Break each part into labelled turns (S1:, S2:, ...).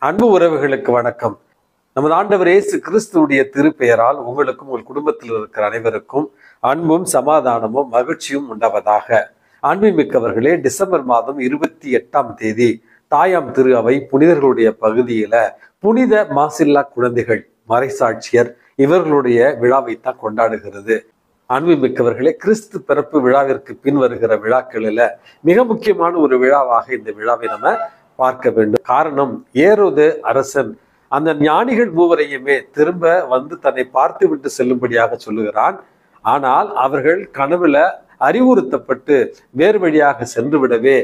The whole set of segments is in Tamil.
S1: அன்பு உறவுகளுக்கு வணக்கம். நமது ஆண்டவர் இயேசு கிறிஸ்துவுடைய திருப்பெயரால் உங்களுக்கும் உங்கள் குடும்பத்தில் இருக்கிற அனைவருக்கும் அன்பும் சமாதானமும் மகிழ்ச்சியும் உண்டாவதாக. அன்புமிக்கவர்களே, டிசம்பர் மாதம் 28 தாயாம் திரு அவை புனிதர்களுடைய பகுதியில புனித மாசில்லா குழந்தைகள் மறைசாட்சியர் இவர்களுடைய விழாவைத்தான் கொண்டாடுகிறது. அன்புமிக்கவர்களே, கிறிஸ்து பிறப்பு விழாவிற்கு பின் வருகிற விழாக்களில மிக முக்கியமான ஒரு விழாவாக இந்த விழாவை நம்ம பார்க்க வேண்டும். காரணம், ஏரோது அரசன் அந்த ஞானிகள் மூவரையுமே திரும்ப வந்து தன்னை பார்த்து விட்டு செல்லும்படியாக சொல்லுகிறான். ஆனால் அவர்கள் கனவுல அறிவுறுத்தப்பட்டு வேறு வழியாக சென்று விடவே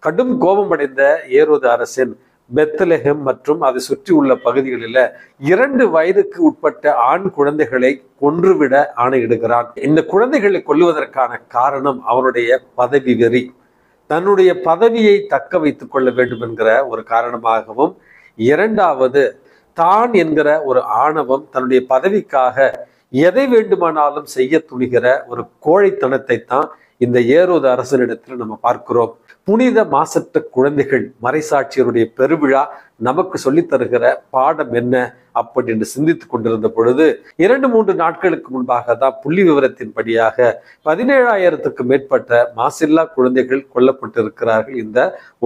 S1: கடும் கோபமடைந்த ஏரோது அரசன் பெத்லெஹேம் மற்றும் அதை சுற்றி உள்ள பகுதிகளில 2 வயதுக்கு உட்பட்ட ஆண் குழந்தைகளை கொன்றுவிட ஆணையிடுகிறான். இந்த குழந்தைகளை கொல்லுவதற்கான காரணம் அவருடைய பதவி வெறி, தன்னுடைய பதவியை தக்க வைத்துக் கொள்ள வேண்டும் என்கிற ஒரு காரணமாகவும், இரண்டாவது தான் என்கிற ஒரு ஆணவம், தன்னுடைய பதவிக்காக எதை வேண்டுமானாலும் செய்ய துணிகிற ஒரு கோழைத்தனத்தை தான் இந்த ஏரோது அரசனிடத்தில் நம்ம பார்க்கிறோம். புனித மாசற்ற குழந்தைகள் மறைசாட்சியருடைய பெருவிழா நமக்கு சொல்லித் தருகிற பாடம் என்ன அப்படி என்று சிந்தித்துக் கொண்டிருந்த பொழுது 2-3 நாட்களுக்கு முன்பாக தான் புள்ளி விவரத்தின்படியாக 17,000க்கு மேற்பட்ட மாசில்லா குழந்தைகள் கொல்லப்பட்டிருக்கிறார்கள். இந்த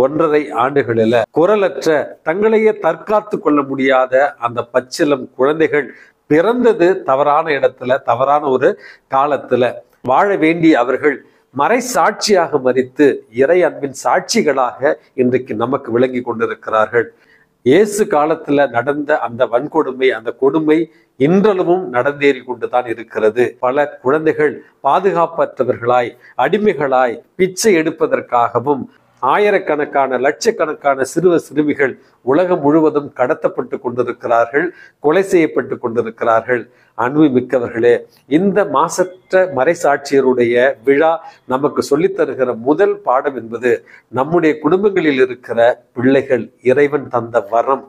S1: 1.5 ஆண்டுகளில குரலற்ற, தங்களையே தற்காத்து கொள்ள முடியாத அந்த பச்சிலம் குழந்தைகள் பிறந்தது தவறான இடத்துல, தவறான ஒரு காலத்துல வாழ வேண்டி அவர்கள் மறை சாட்சியாக மரித்து இறை அன்பின் சாட்சிகளாக இன்றைக்கு நமக்கு விளங்கி கொண்டிருக்கிறார்கள். இயேசு காலத்துல நடந்த அந்த வன்கொடுமை, அந்த கொடுமை இன்றளவும் நடந்தேறி கொண்டுதான் இருக்கிறது. பல குழந்தைகள் பாதுகாப்பற்றவர்களாய், அடிமைகளாய் பிச்சை எடுப்பதற்காகவும், ஆயிரக்கணக்கான லட்சக்கணக்கான சிறுமிகள் உலகம் முழுவதும் கடத்தப்பட்டு கொண்டிருக்கிறார்கள், கொலை செய்யப்பட்டு கொண்டிருக்கிறார்கள். அன்பு மிக்கவர்களே, இந்த மாசற்ற மறைசாட்சியருடைய விழா நமக்கு சொல்லித் தருகிற முதல் பாடம் என்பது நம்முடைய குடும்பங்களில் இருக்கிற பிள்ளைகள் இறைவன் தந்த வரம்.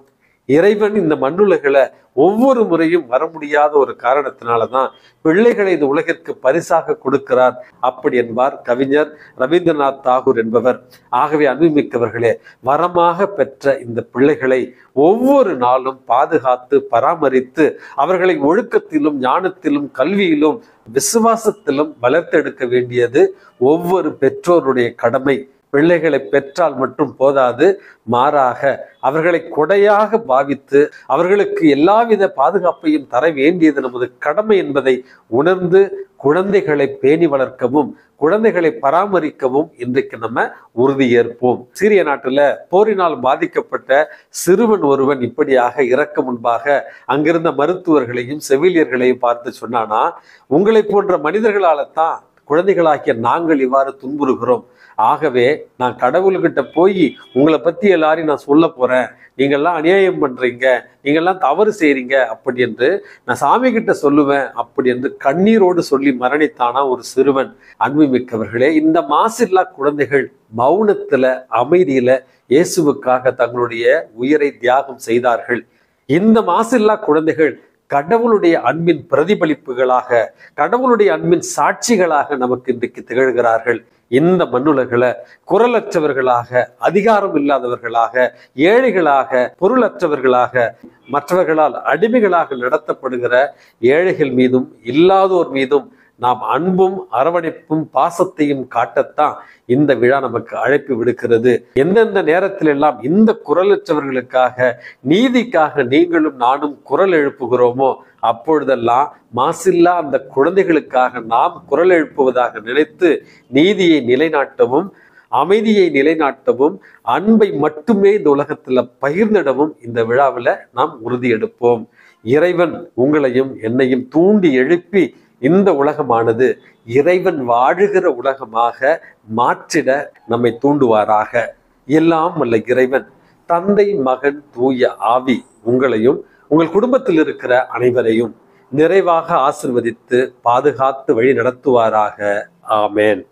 S1: இறைவன் இந்த மண்ணுலகில ஒவ்வொரு முறையும் வர முடியாத ஒரு காரணத்தினாலதான் பிள்ளைகளை இந்த உலகிற்கு பரிசாக கொடுக்கிறார் அப்படி என்பார் கவிஞர் ரவீந்திரநாத் தாகூர் என்பவர். ஆகவே அன்புமிக்கவர்களே, வரமாக பெற்ற இந்த பிள்ளைகளை ஒவ்வொரு நாளும் பாதுகாத்து பராமரித்து அவர்களை ஒழுக்கத்திலும், ஞானத்திலும், கல்வியிலும், விசுவாசத்திலும் வளர்த்தெடுக்க வேண்டியது ஒவ்வொரு பெற்றோருடைய கடமை. பிள்ளைகளை பெற்றால் மட்டும் போதாது, மாறாக அவர்களை கொடையாக பாவித்து அவர்களுக்கு எல்லாவித பாதுகாப்பையும் தர வேண்டியது நமது கடமை என்பதை உணர்ந்து குழந்தைகளை பேணி வளர்க்கவும், குழந்தைகளை பராமரிக்கவும் இன்றைக்கு நம்ம உறுதி ஏற்போம். சீரிய நாட்டுல போரினால் பாதிக்கப்பட்ட சிறுவன் ஒருவன் இப்படியாக இறக்க முன்பாக அங்கிருந்த மருத்துவர்களையும் செவிலியர்களையும் பார்த்து சொன்னானா, உங்களை போன்ற மனிதர்களால தான் குழந்தைகளாகிய நாங்கள் இவ்வாறு துன்புறுகிறோம். ஆகவே நான் கடவுள்கிட்ட போய் உங்களை பத்தி எல்லாரையும் நான் சொல்ல போறேன், நீங்கள்லாம் அநியாயம் பண்றீங்க, நீங்கள்லாம் தவறு செய்றீங்க அப்படி என்று நான் சாமி கிட்ட சொல்லுவேன் அப்படி என்று கண்ணீரோடு சொல்லி மரணித்தானா ஒரு சிறுவன். அன்புமிக்கவர்களே, இந்த மாசில்லா குழந்தைகள் மௌனத்துல, அமைதியில இயேசுவுக்காக தங்களுடைய உயிரை தியாகம் செய்தார்கள். இந்த மாசில்லா குழந்தைகள் கடவுளுடைய அன்பின் பிரதிபலிப்புகளாக, கடவுளுடைய அன்பின் சாட்சிகளாக நமக்கு இன்றைக்கு திகழ்கிறார்கள். இந்த மண்ணுலகில குரலற்றவர்களாக, அதிகாரம் இல்லாதவர்களாக, ஏழைகளாக, பொருளற்றவர்களாக, மற்றவர்களால் அடிமைகளாக நடத்தப்படுகிற ஏழைகள் மீதும் இல்லாதோர் மீதும் நாம் அன்பும் அரவணைப்பும் பாசத்தையும் காட்டத்தான் இந்த விழா நமக்கு அழைப்பு விடுக்கிறது. எந்தெந்த நேரத்தில் எல்லாம் இந்த குரலற்றவர்களுக்காக, நீதிக்காக நீங்களும் நானும் குரல் எழுப்புகிறோமோ அப்பொழுதெல்லாம் மாசில்லா அந்த குழந்தைகளுக்காக நாம் குரல் எழுப்புவதாக நினைத்து நீதியை நிலைநாட்டவும், அமைதியை நிலைநாட்டவும், அன்பை மட்டுமே இந்த உலகத்துல பகிர்ந்திடவும் இந்த விழாவில் நாம் உறுதி எடுப்போம். இறைவன் உங்களையும் என்னையும் தூண்டி எழுப்பி இந்த உலகமானது இறைவன் வாழுகிற உலகமாக மாற்றிட நம்மை தூண்டுவாராக. எல்லாம் வல்ல இறைவன் தந்தை, மகன், தூய ஆவி உங்களையும் உங்கள் குடும்பத்தில் இருக்கிற அனைவரையும் நிறைவாக ஆசிர்வதித்து பாதுகாத்து வழி நடத்துவாராக. ஆமேன்.